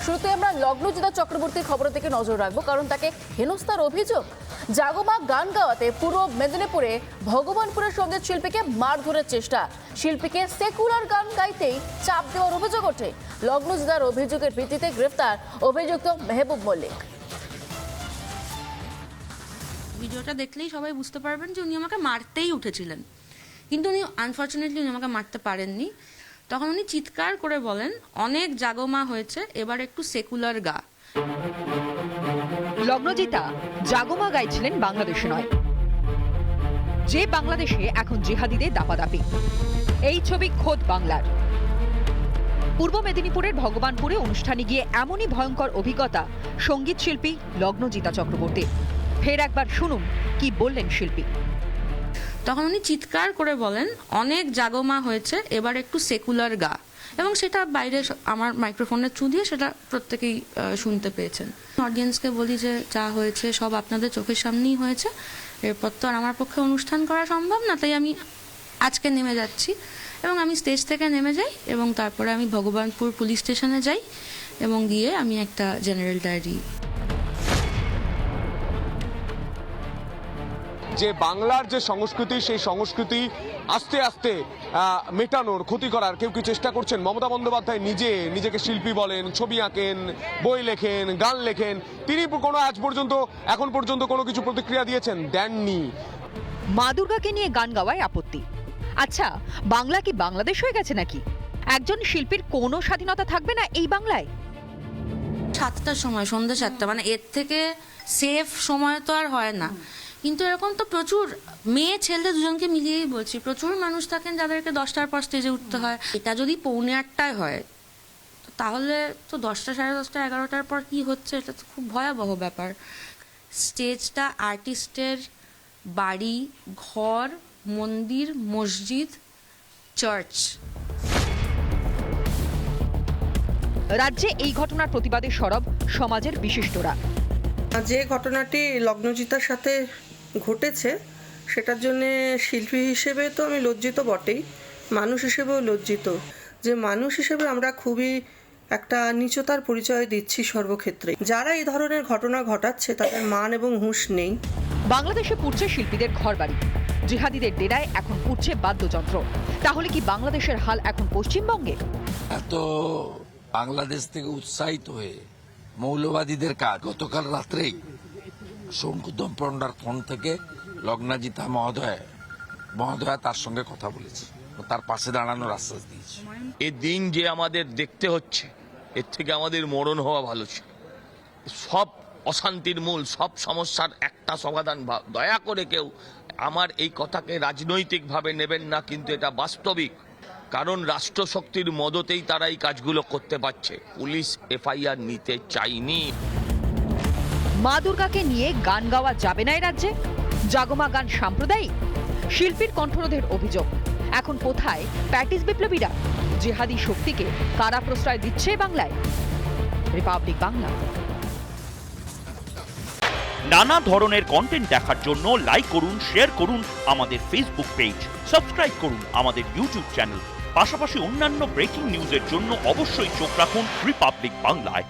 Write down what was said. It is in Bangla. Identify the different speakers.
Speaker 1: শুরুতে আমরা লগ্নজিতা চক্রবর্তীর খবরের দিকে নজর রাখবো, কারণ তাকে হেনস্থার অভিযোগ। জাগমা গান গাওয়াতে পূর্ব মেদিনীপুরে ভগবানপুরের সঙ্গীত শিল্পীকে মারধরের চেষ্টা। শিল্পীকে সেকুলার গান গাইতেই চাপ দেওয়ার অভিযোগ ওঠে। লগ্নজিতার অভিযোগের ভিত্তিতে গ্রেফতার অভিযুক্ত মেহবুব মল্লিক।
Speaker 2: ভিডিওটা দেখলেই সবাই বুঝতে পারবেন যে উনি আমাকে মারতেই উঠেছিলেন, কিন্তু উনি আনফর্চুনেটলি উনি আমাকে মারতে পারেননি। তখন উনি চিৎকার করে বলেন, অনেক জাগমা হয়েছে, এবার একটু সেকুলার গা।
Speaker 3: লগ্নজিতা জাগমা গাইছিলেন বাংলাদেশে নয়, যে বাংলাদেশে এখন জিহাদিদের দাপাদাপি। এই ছবি খোদ বাংলার। পূর্ব মেদিনীপুরের ভগবানপুরে অনুষ্ঠানে গিয়ে এমনই ভয়ঙ্কর অভিজ্ঞতা সঙ্গীত শিল্পী লগ্নজিতা চক্রবর্তী। ফের একবার শুনুন কি বললেন শিল্পী।
Speaker 2: তখন উনি চিৎকার করে বলেন, অনেক জাগমা হয়েছে, এবার একটু সেকুলার গা। এবং সেটা বাইরে আমার মাইক্রোফোনের থ্রু দিয়ে সেটা প্রত্যেকেই শুনতে পেয়েছেন। অডিয়েন্সকে বলি যে যা হয়েছে সব আপনাদের চোখের সামনেই হয়েছে, এরপর তো আর আমার পক্ষে অনুষ্ঠান করা সম্ভব না, তাই আমি আজকে নেমে যাচ্ছি। এবং আমি স্টেজ থেকে নেমে যাই এবং তারপরে আমি ভগবানপুর পুলিশ স্টেশনে যাই এবং গিয়ে আমি একটা জেনারেল ডায়েরি।
Speaker 4: যে বাংলার যে সংস্কৃতি, সেই সংস্কৃতি আস্তে আস্তে মেটানোর, ক্ষতি করার কেউ কি চেষ্টা করছেন? মমতা বন্দ্যোপাধ্যায় নিজেকে শিল্পী বলেন, ছবি আঁকেন, বই লেখেন, গান লেখেন। তিনি কোনো এখন পর্যন্ত কোনো কিছু প্রতিক্রিয়া দেননি।
Speaker 3: মা দুর্গাকে নিয়ে গান গাওয়ায় আপত্তি। আচ্ছা, বাংলা কি বাংলাদেশ হয়ে গেছে নাকি? একজন শিল্পীর কোনো স্বাধীনতা থাকবে না এই বাংলায়?
Speaker 2: 7টার সময়, সন্ধ্যে 7টা, মানে এর থেকে সেফ সময় তো আর হয় না। কিন্তু এরকম তো প্রচুর মেয়ে ছেলে দুজনকে মিলিয়েই বলছি, প্রচুর মানুষ থাকেন যাদেরকে 10টার পর স্টেজে উঠতে হয়। এটা যদি 8:45 হয় তাহলে তো 10টা, 10:30, 11টার পর কি হচ্ছে, এটা তো খুব ভয়াবহ ব্যাপার। স্টেজটা আর্টিস্টের বাড়ি, ঘর, মন্দির, মসজিদ, চার্চ।
Speaker 3: রাজ্যে এই ঘটনার প্রতিবাদে সরব সমাজের বিশিষ্টরা।
Speaker 5: যে ঘটনাটি লগ্নজিতার সাথে ঘটেছে সেটার জন্য শিল্পী হিসেবে তো আমি লজ্জিত বটেই, মানুষ হিসেবেও লজ্জিত। যে মানুষ হিসেবে আমরা খুবই একটা নীচতার পরিচয় দিচ্ছি সর্বক্ষেত্রে। যারা এই ধরনের ঘটনা ঘটাচ্ছে তাদের মান এবং হুঁশ নেই।
Speaker 3: বাংলাদেশে পুড়ছে শিল্পীদের ঘরবাড়ি, জিহাদিদের ডেরায় এখন পুড়ছে বাদ্যযন্ত্র। তাহলে কি বাংলাদেশের হাল এখন পশ্চিমবঙ্গে?
Speaker 6: এত বাংলাদেশ থেকে উৎসাহিত হয়ে মৌলবাদীদের কাজ। গতকাল রাত্রেই শঙ্কুতম পণ্ডার ফোন থেকে লগ্নজিতা মহোদয়া তার সঙ্গে কথা বলেছে, তার পাশে দাঁড়ানোর আশ্বাস দিয়েছে।
Speaker 7: এই দিন যে আমাদের দেখতে হচ্ছে, এর থেকে আমাদের মরণ হওয়া ভালো ছিল। সব অশান্তির মূল, সব সমস্যার একটা সমাধান। দয়া করে কেউ আমার এই কথাকে রাজনৈতিকভাবে নেবেন না, কিন্তু এটা বাস্তবিক। কারণ রাষ্ট্রশক্তির মদতেই তারা এই কাজগুলো করতে পারছে। পুলিশ এফআইআর নিতে চায়নি।
Speaker 3: মা দুর্গাকে নিয়ে গান গাওয়া যাবে না এই রাজ্যে? জাগমা গান সাম্প্রদায়িক? শিল্পীর কণ্ঠরোধের অভিযোগ। এখন কোথায় প্যাটিস বিপ্লবীরা? জিহাদি শক্তিকে কারা প্রশ্রয় দিচ্ছে বাংলায়? রিপাবলিক বাংলা।
Speaker 8: নানা ধরনের কন্টেন্ট দেখার জন্য লাইক করুন, শেয়ার করুন আমাদের ফেসবুক পেজ, সাবস্ক্রাইব করুন আমাদের ইউটিউব চ্যানেল। পাশাপাশি অন্যান্য ব্রেকিং নিউজের জন্য অবশ্যই চোখ রাখুন রিপাবলিক বাংলায়।